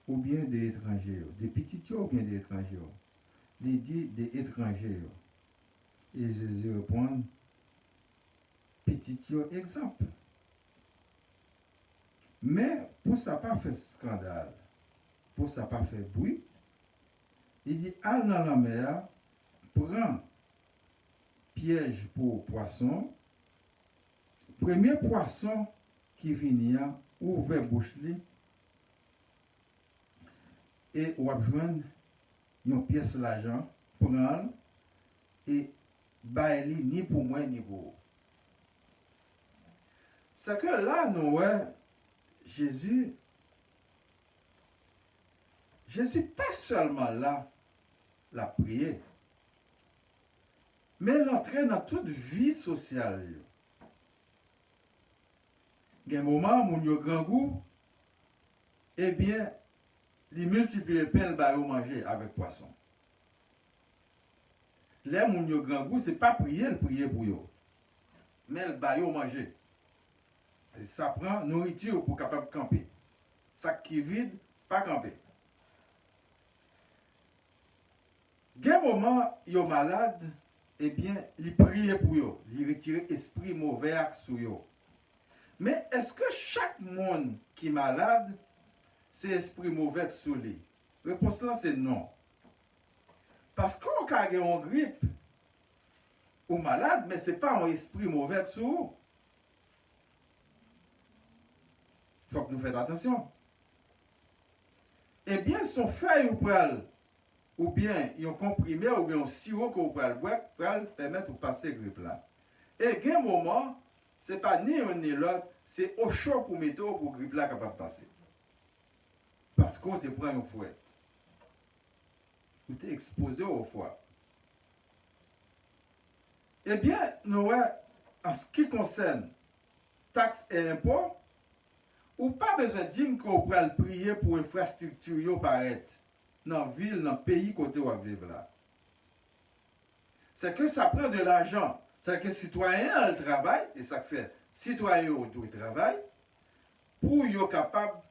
ou bien des étrangers? Des petits ou bien des étrangers? Il dit des étrangers. Et Jésus répond, petit exemple. Mais pour ça pas fait scandale, pour ça pas fait bruit, il dit, allez dans la mer, prends piège pour poisson, premier poisson qui vient, ouvre bouche li, et ou joindre une pièce d'argent, prendre et bailler ni pour moi ni pour vous. C'est que là, nous, Jésus pas seulement là, la prière, mais l'entrée dans toute vie sociale. Il y a un moment où il y a grand goût, eh bien, il multiplie le pain et manger avec poisson. Les moun yo grand goût, c'est pas prier pour eux, mais le bail manger. Et ça prend nourriture pour capable camper. Ça qui vide, pas camper. Gen moment yo malade, eh bien, il prie pour eux, il retire esprit mauvais sur eux. Mais est-ce que chaque monde qui est malade, c'est esprit mauvais sur lui? Réponse là c'est non. Parce qu'on a une grippe ou malade, mais ce n'est pas un esprit mauvais sur vous. Il faut que nous fassions attention. Eh bien, son feuille ou bien un comprimé ou bien un sirop que vous pouvez boire pour permettre de passer la grippe là. Et il y a un moment, ce n'est pas ni un ni l'autre, c'est au chaud pour mettre pour la grippe là capable de passer. Parce qu'on te prend une fouette. Vous êtes exposé au foie. Eh bien, nous, en ce qui concerne taxes et impôts, ou pas besoin de dire qu'on peut prier pour infrastructure paraître dans la ville, dans le pays côté où on vivre là. C'est que ça prend de l'argent. C'est que les citoyens le travail, et ça fait citoyens autour du travail, pour être capable de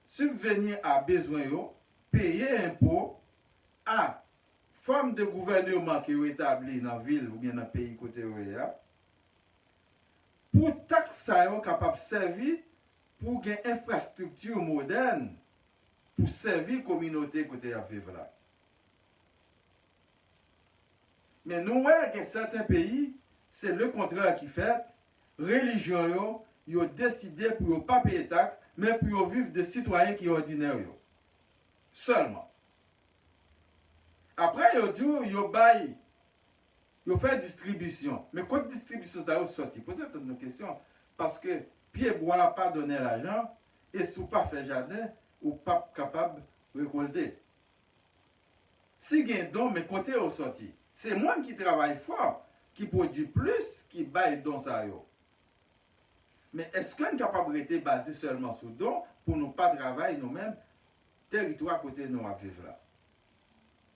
subvenir à besoin, payer impôts à forme de gouvernement qui est établi dans la ville ou bien dans le pays côté où il y a, pour taxes ça capable de servir pour une infrastructure moderne pour servir la communauté côté à vivre là. Mais nous voyons que certains pays, c'est le contraire qui fait. Religion, ils ont décidé pour ne pas payer taxes, mais pour vivre des citoyens qui sont ordinaires. Seulement. Après, ils ont fait distribution. Mais quand distribution, ça a sorti. Posez une question. Parce que Pierre Bois n'a pas donné l'argent, et si vous pas fait jardin, ou pas capable de récolter. Si il y a un don, mais côté au sorti. C'est moi qui travaille fort, qui produit plus, qui baille don ça. Mais est-ce qu'on est capable de rester basé seulement sur don pour ne pas travailler nous-mêmes, territoire côté nous à vivre là?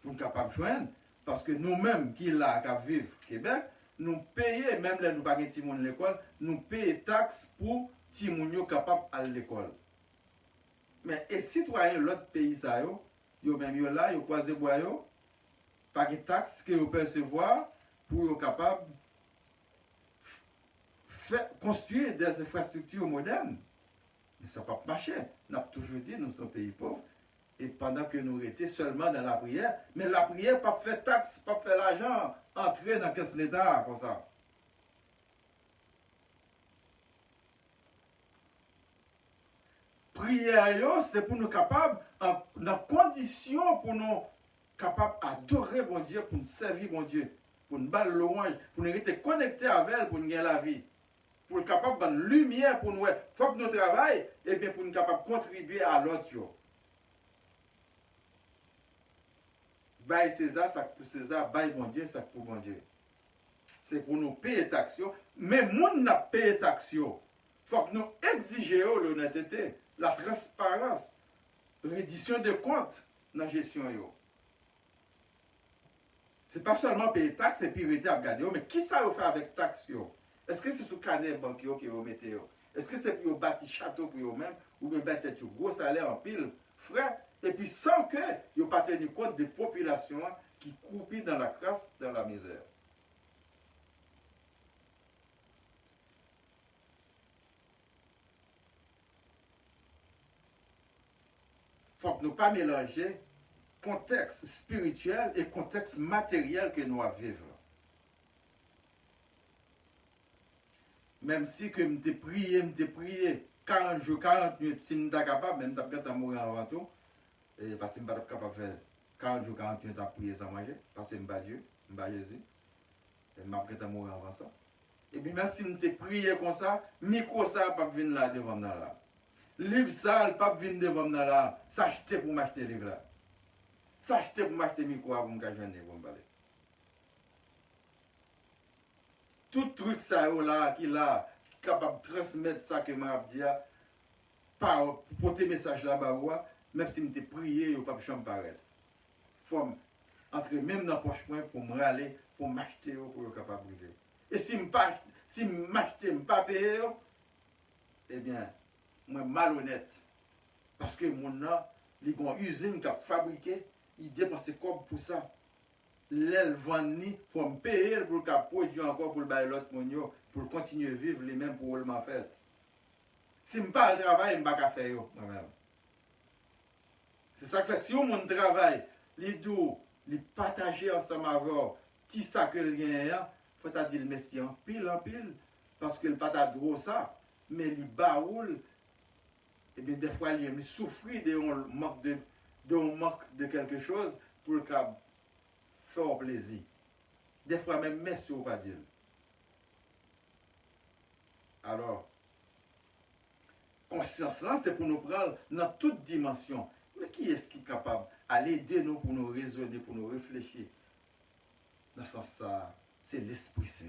Pour nous capables de joindre, parce que nous-mêmes qui là à vivre au Québec, nous payons, même là nous pas de timon à l'école, nous payons taxes pour timon capable à l'école. Mais les citoyens de l'autre pays, ils même là, ils croisent bois, pas de taxes que vous percevoir pour être capable de construire des infrastructures modernes. Mais ça ne va pas marcher. On a toujours dit que nous sommes pays pauvres. Et pendant que nous étions seulement dans la prière, mais la prière, pas fait taxe, pas fait l'argent, entrer dans la caisse de l'État, comme ça. prière, c'est pour nous capables, dans condition pour nous capables d'adorer bon Dieu, pour nous servir bon Dieu, pour nous battre louange, pour nous rester connectés avec elle, pour nous gagner la vie. Pour nous capables de lumière pour nous. Il faut que nous travaillions, et bien pour nous capables de contribuer à l'autre. Bail César, ça pour César, bail bon Dieu, ça pour bon Dieu. C'est pour nous payer taxes, mais nous n'a payé taxes. Il faut que nous exigions l'honnêteté, la transparence, reddition de comptes dans la gestion. Ce n'est pas seulement payer taxes et puis arrêter à regarder, mais qui ça fait avec taxes? Est-ce que c'est sous carnet banquier que vous mettez? Est-ce que c'est pour bâtir château pour eux-mêmes ou bien bâtir un gros salaire en pile, frère? Et puis sans que vous n'ayez pas tenu compte des populations qui croupissent dans la crasse, dans la misère. Il faut que nous ne pas mélanger contexte spirituel et contexte matériel que nous vivons. Même si que je me prié 40 jours, 40 minutes, si je suis capable, même si je suis mourir avant tout, parce que je ne suis pas capable de faire 40 jours, 40 minutes à prier sans manger, parce que je ne suis pas Dieu, je ne suis pas Jésus, et je ne suis pas mourir avant ça. Et puis même si je me prié comme ça, micro ça pas venir là devant moi là. Livre ça, pas venir devant moi là, s'acheter pour m'acheter le livre là. S'acheter pour m'acheter micro pour me joindre pour me parler. Tout truc ça là qui là capable de transmettre ça que m'a dit par porter message là-bas même si me prié yo pas chambre paraître. Faut entrer même dans poche point pour me râler pour m'acheter pour yo capable priver. Et si m'acheter pas payer eh bien moi malhonnête parce que mon là les grandes usines qui a fabriqué il dépense quoi pour ça. L'aile vendue, il faut me payer pour le produire encore pour le bailler l'autre monde, pour continuer à vivre les mêmes pour le fait. Si je ne pas le travail, je ne peux pas faire moi-même. C'est ça que fait, si on travaille, les deux, les partager ensemble avec petit ça que le gagne, il faut dire le messie en pile, parce que le pas gros ça, mais les baoul, et bien des fois, il souffre de manque de quelque chose pour le cas. Faire plaisir. Des fois même merci ou pas dire. Alors, conscience là, c'est pour nous prendre dans toute dimension. Mais qui est-ce qui est capable d'aller aider nous pour nous raisonner, pour nous réfléchir? Dans ce sens ça, c'est l'Esprit Saint.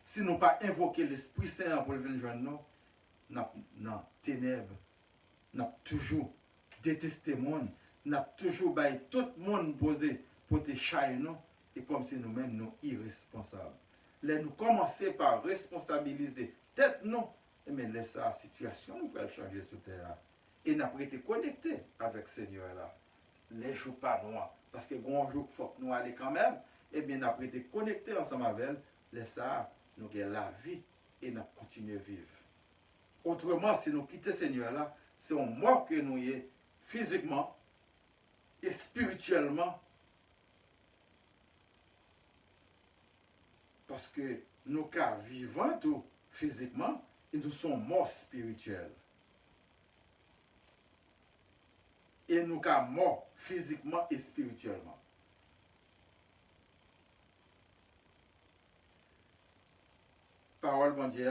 Si nous pas invoquer l'Esprit Saint pour venir joindre nous, dans ténèbres, nous toujours détesté le monde, nous toujours baillé tout le monde posé pour te chailler nous, et comme si nous-mêmes nous irresponsables. Là, nous commencer par responsabiliser tête nous, et bien laisse la situation nous va changer sur terre. Et nous avons été connectés avec ce Seigneur là. Les jours pas noirs, parce que bon jour il faut que nous aller quand même, et bien nous avons été connectés ensemble avec elle, laisse ça nous gagnons la vie et nous continuons à vivre. Autrement, si nous quittons ce Seigneur là, c'est un mort que nous y est physiquement et spirituellement. Parce que nous cas vivants tout physiquement et nous sommes morts spirituels. Et nous cas morts physiquement et spirituellement. Parole bon Dieu,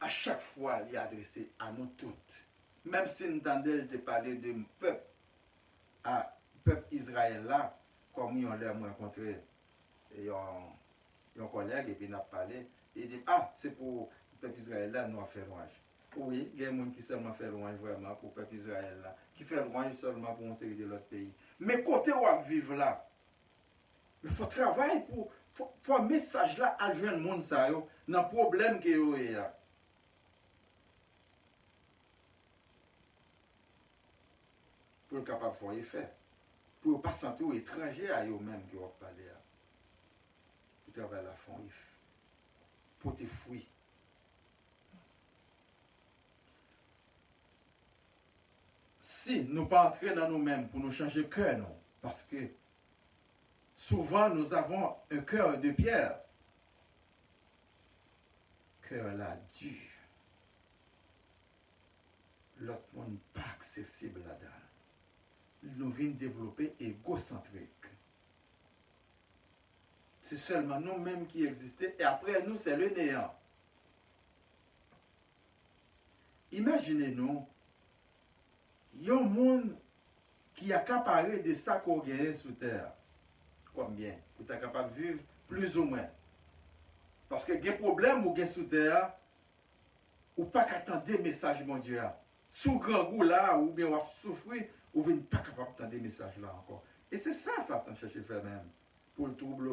à chaque fois, elle est adressée à nous toutes. Même si nous entendons de parler de peuple, à peuple Israël là, comme nous l'avons rencontré et un collègue, et puis il a parlé, il dit, ah, c'est pour le peuple Israël là, nous avons fait louange. Oui, il y a des gens qui seulement fait louange vraiment pour le peuple Israël là, qui fait louange seulement pour une série de l'autre pays. Mais côté où on vivre là, il faut travailler pour, faut un message là à joindre le monde ça, dans le problème que vous avez. Pour le capable de faire effet. Pour ne pas sentir étranger à eux-mêmes qui vont parler. Pour travailler la fond, pour te fouiller. Si nous ne pas entrer dans nous-mêmes pour nous changer le cœur, non. Parce que souvent nous avons un cœur de pierre. Cœur là dur. l'autre monde pas accessible là-dedans. Nous venons développer égocentrique. C'est seulement nous-mêmes qui existons et après nous, c'est le néant. Imaginez-nous, il y a un monde qui a accaparé de ça qu'on gagne sur terre. Combien? Vous êtes capable de vivre plus ou moins. Parce que il y a des problèmes ou gagne sous terre, ou pas qu'attendre des messages mondiaux. Sous grand goût là, ou bien on souffrir, ou vous n'êtes pas capable d'attendre des messages là encore. Et c'est ça, Satan cherche à faire même, pour le troubler.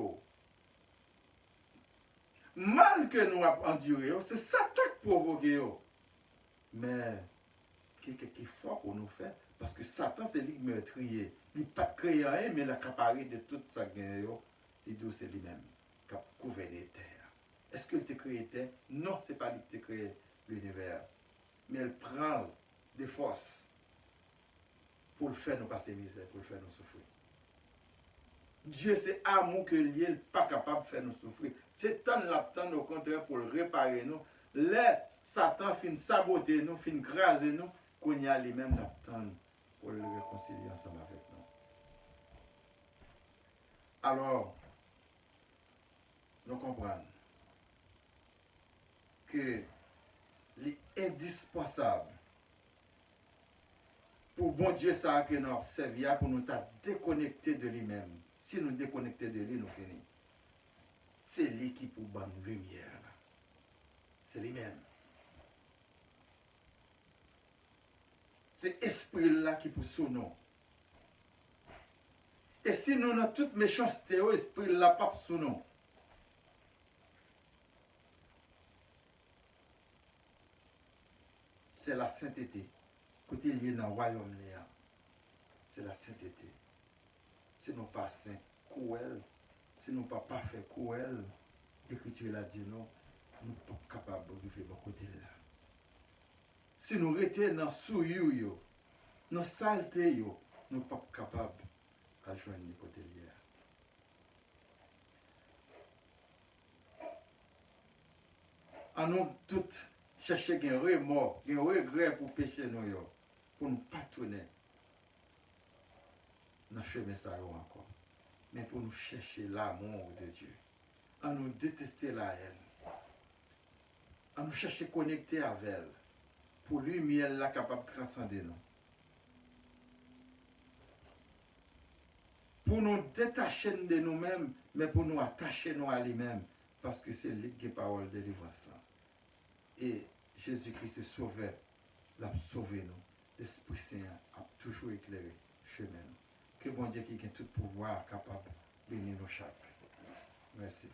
Mal que nous avons enduré, c'est Satan qui provoque. Mais, quelque fort pour nous faire, parce que Satan, c'est lui qui meurtrier. Il n'a pas créé rien, mais il a accaparé de toute sa guerre. Il dit c'est lui-même qui a couvert les terres. Est-ce qu'il t'a créé terre? Non, ce n'est pas lui qui t'a créé l'univers. Mais elle prend des forces pour le faire nous passer misère, pour le faire nous souffrir. Dieu, c'est amour que lié, il n'est pas capable de faire nous souffrir. C'est tant l'attendre au contraire pour le réparer nous. Les Satan fin saboter nous, fin graser nous, qu'on y a lui-même l'attendre pour le réconcilier ensemble avec nous. Alors, nous comprenons que l'indispensable pour bon Dieu ça que nous observions pour nous déconnecter de lui-même. Si nous déconnecter de lui, nous finissons. C'est lui qui pour bonne lumière. C'est lui-même. C'est l'esprit là qui pour sous nous. Et si nous avons toute méchanceté, l'esprit là pas sous nous. C'est la sainteté. Côté lié dans le royaume, c'est la sainteté. Si nous pas saints, cruels, si nous pas parfaits, cruels, l'écriture l'a dit non, nous ne sommes pas capables de faire beaucoup côté là. Si nous restons dans souillou, dans saleté, nous ne sommes pas capables de joindre le côté là. À nous toutes chercher un remords, un regret pour pécher nous, pour ne pas tourner dans le chemin ça encore. Mais pour nous chercher l'amour de Dieu. À nous détester la haine. À nous chercher connecter avec elle. Pour lui, elle est capable de transcender nous. Pour nous détacher de nous-mêmes, mais pour nous attacher nous à lui-même. Parce que c'est lui qui est parole de délivrance là. Et Jésus-Christ est sauvé. Il a sauvé nous. L'Esprit Saint a toujours éclairé le chemin. Que bon Dieu qui a tout pouvoir capable de bénir nous chaque. Merci.